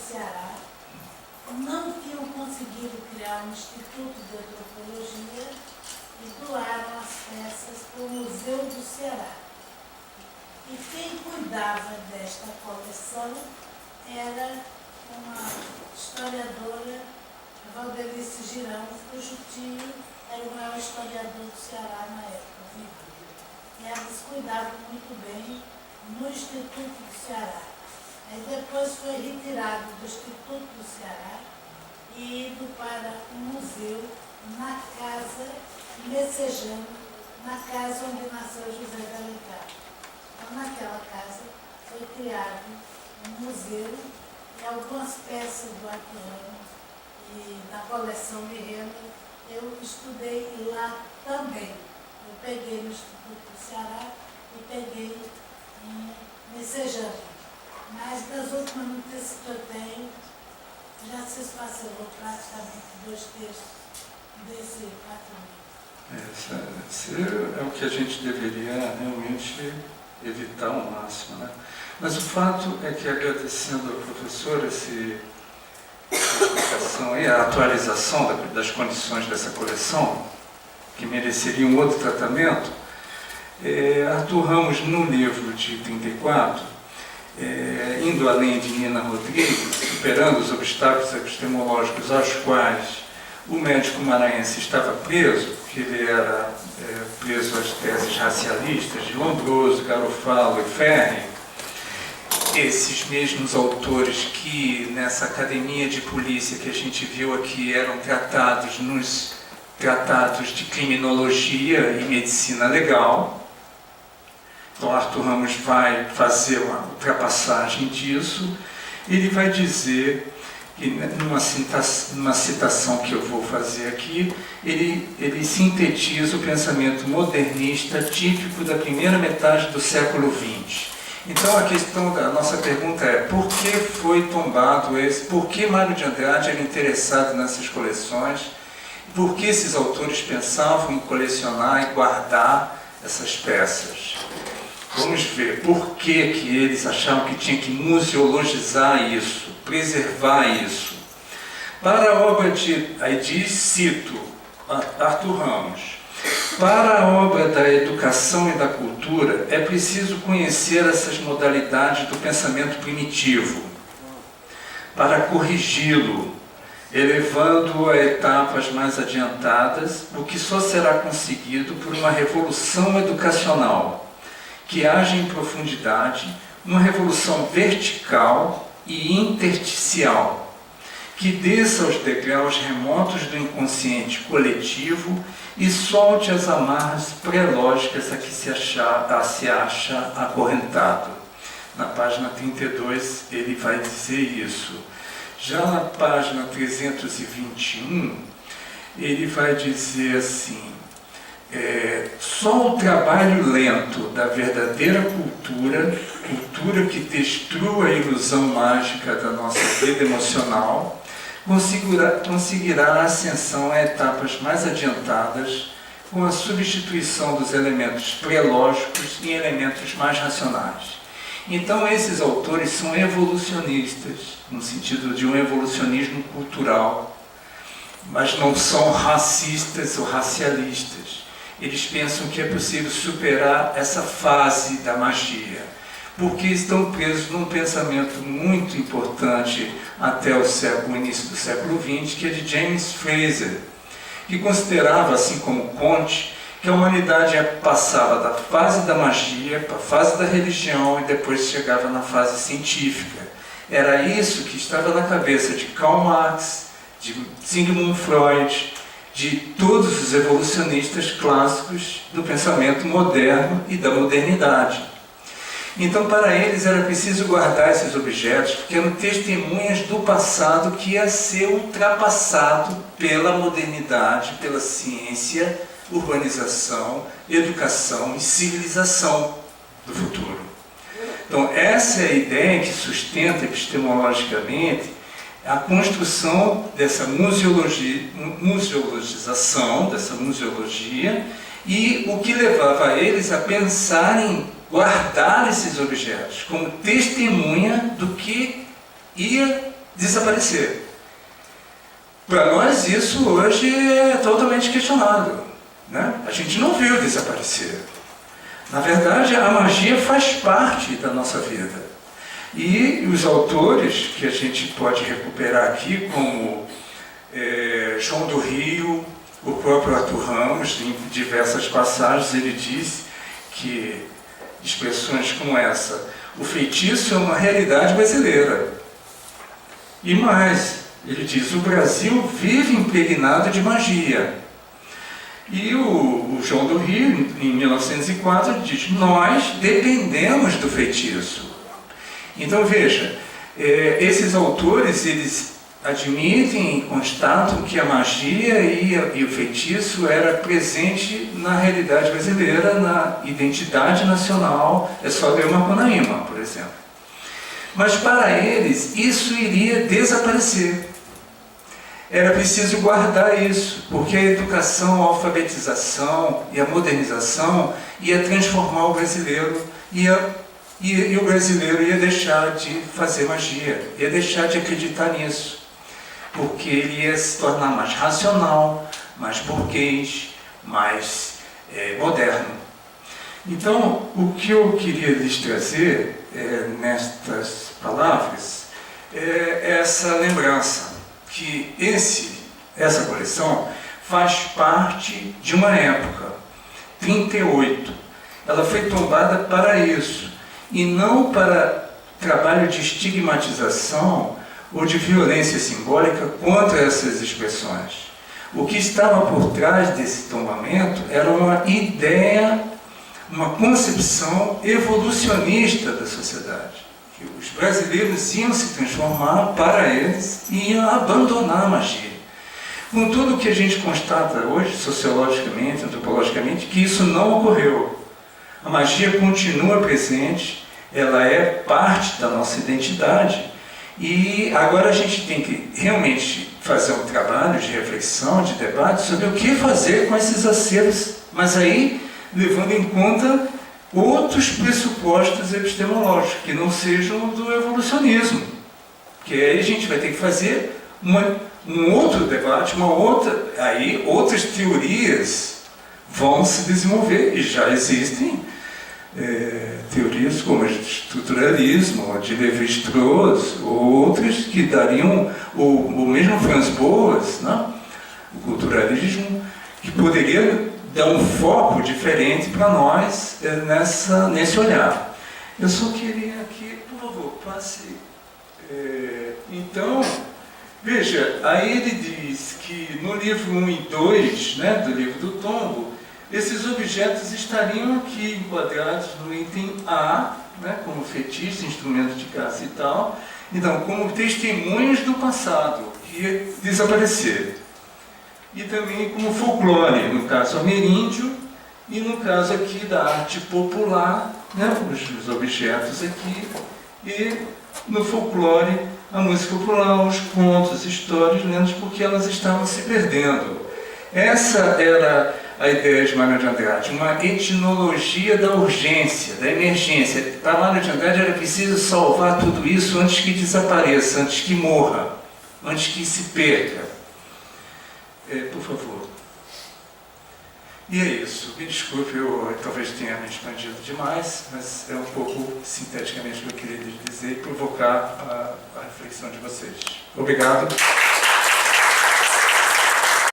Ceará não tinham conseguido criar um instituto de antropologia e doaram as peças para o Museu do Ceará. E quem cuidava desta coleção era uma historiadora, Valdelice Girão, cujo tio era o maior historiador do Ceará na época, vivo. E elas cuidavam muito bem no Instituto do Ceará. Aí depois foi retirado do Instituto do Ceará e ido para um museu na casa Messejana, na casa onde nasceu José de Alencar. Então, naquela casa foi criado um museu e algumas peças do Arthur Ramos e da coleção Mirena eu estudei lá também. Eu peguei no Instituto do Ceará e peguei em Messejana. Mas das últimas notícias que eu tenho, já se esfacelou praticamente 2 terços desse patrimônio. Isso é o que a gente deveria realmente evitar ao máximo, né? Mas o fato é que, agradecendo ao professor essa explicação e a atualização das condições dessa coleção, que mereceria um outro tratamento, Arthur Ramos, no livro de 34, indo além de Nina Rodrigues, superando os obstáculos epistemológicos aos quais o médico maranhense estava preso, porque ele era preso às teses racialistas de Lombroso, Garofalo e Ferri, esses mesmos autores que nessa academia de polícia que a gente viu aqui eram tratados nos tratados de criminologia e medicina legal. Então Arthur Ramos vai fazer uma ultrapassagem disso. Ele vai dizer, que numa citação que eu vou fazer aqui, ele sintetiza o pensamento modernista típico da primeira metade do século XX. Então a questão da nossa pergunta é: por que foi tombado esse? Por que Mário de Andrade era interessado nessas coleções? Por que esses autores pensavam em colecionar e guardar essas peças? Vamos ver por que eles achavam que tinha que museologizar isso, preservar isso. Para a obra cito Arthur Ramos, para a obra da educação e da cultura é preciso conhecer essas modalidades do pensamento primitivo, para corrigi-lo, elevando-o a etapas mais adiantadas, o que só será conseguido por uma revolução educacional, que haja em profundidade, uma revolução vertical e intersticial, que desça aos degraus remotos do inconsciente coletivo e solte as amarras pré-lógicas a que se acha acorrentado. Na página 32 ele vai dizer isso. Já na página 321, ele vai dizer assim: só o trabalho lento da verdadeira cultura que destrua a ilusão mágica da nossa vida emocional, conseguirá a ascensão a etapas mais adiantadas, com a substituição dos elementos pré-lógicos em elementos mais racionais. Então esses autores são evolucionistas, no sentido de um evolucionismo cultural, mas não são racistas ou racialistas. Eles pensam que é possível superar essa fase da magia, porque estão presos num pensamento muito importante até o início do século XX, que é de James Frazer, que considerava, assim como Comte, que a humanidade passava da fase da magia para a fase da religião e depois chegava na fase científica. Era isso que estava na cabeça de Karl Marx, de Sigmund Freud, de todos os evolucionistas clássicos do pensamento moderno e da modernidade. Então, para eles era preciso guardar esses objetos, porque eram testemunhas do passado que ia ser ultrapassado pela modernidade, pela ciência, urbanização, educação e civilização do futuro. Então, essa é a ideia que sustenta epistemologicamente a construção dessa museologização, dessa museologia, e o que levava eles a pensar em guardar esses objetos como testemunha do que ia desaparecer. Para nós isso hoje é totalmente questionado, né? A gente não viu desaparecer. Na verdade, a magia faz parte da nossa vida. E os autores que a gente pode recuperar aqui, como João do Rio, o próprio Arthur Ramos, em diversas passagens, ele diz que expressões como essa: o feitiço é uma realidade brasileira. E mais, ele diz: o Brasil vive impregnado de magia. E o João do Rio, em 1904, diz: nós dependemos do feitiço. Então veja, esses autores, eles admitem e constatam que a magia e o feitiço era presente na realidade brasileira, na identidade nacional. É só ler Macunaíma, por exemplo. Mas para eles isso iria desaparecer. Era preciso guardar isso, porque a educação, a alfabetização e a modernização ia transformar o brasileiro, e o brasileiro ia deixar de fazer magia, ia deixar de acreditar nisso, porque ele ia se tornar mais racional, mais burguês, mais moderno. Então, o que eu queria lhes trazer nestas palavras é essa lembrança, que essa coleção faz parte de uma época, 38. Ela foi tombada para isso, e não para trabalho de estigmatização ou de violência simbólica contra essas expressões. O que estava por trás desse tombamento era uma ideia, uma concepção evolucionista da sociedade. Que os brasileiros iam se transformar para eles e iam abandonar a magia. Com tudo o que a gente constata hoje, sociologicamente, antropologicamente, que isso não ocorreu. A magia continua presente, ela é parte da nossa identidade, e agora a gente tem que realmente fazer um trabalho de reflexão, de debate sobre o que fazer com esses acervos, mas aí levando em conta outros pressupostos epistemológicos, que não sejam do evolucionismo. Que aí a gente vai ter que fazer um outro debate, aí outras teorias vão se desenvolver, e já existem teorias como o estruturalismo, de Lévi-Strauss, ou outras que dariam, o mesmo Franz Boas, né? O culturalismo, que poderia dar um foco diferente para nós nesse olhar. Eu só queria aqui, por favor, passe. Então, veja, aí ele diz que no livro 1 e 2, né, do livro do Tombo, esses objetos estariam aqui enquadrados no item A, né, como fetiche, instrumento de caça e tal, então, como testemunhos do passado, que ia desaparecer. E também como folclore, no caso ameríndio, e no caso aqui da arte popular, né, os objetos aqui, e no folclore, a música popular, os contos, histórias, lendas, porque elas estavam se perdendo. Essa era a ideia de Mário de Andrade, uma etnologia da urgência, da emergência. Para Mário de Andrade era preciso salvar tudo isso antes que desapareça, antes que morra, antes que se perca. Por favor. E é isso. Me desculpe, eu talvez tenha me expandido demais, mas é um pouco sinteticamente o que eu queria lhes dizer e provocar a reflexão de vocês. Obrigado.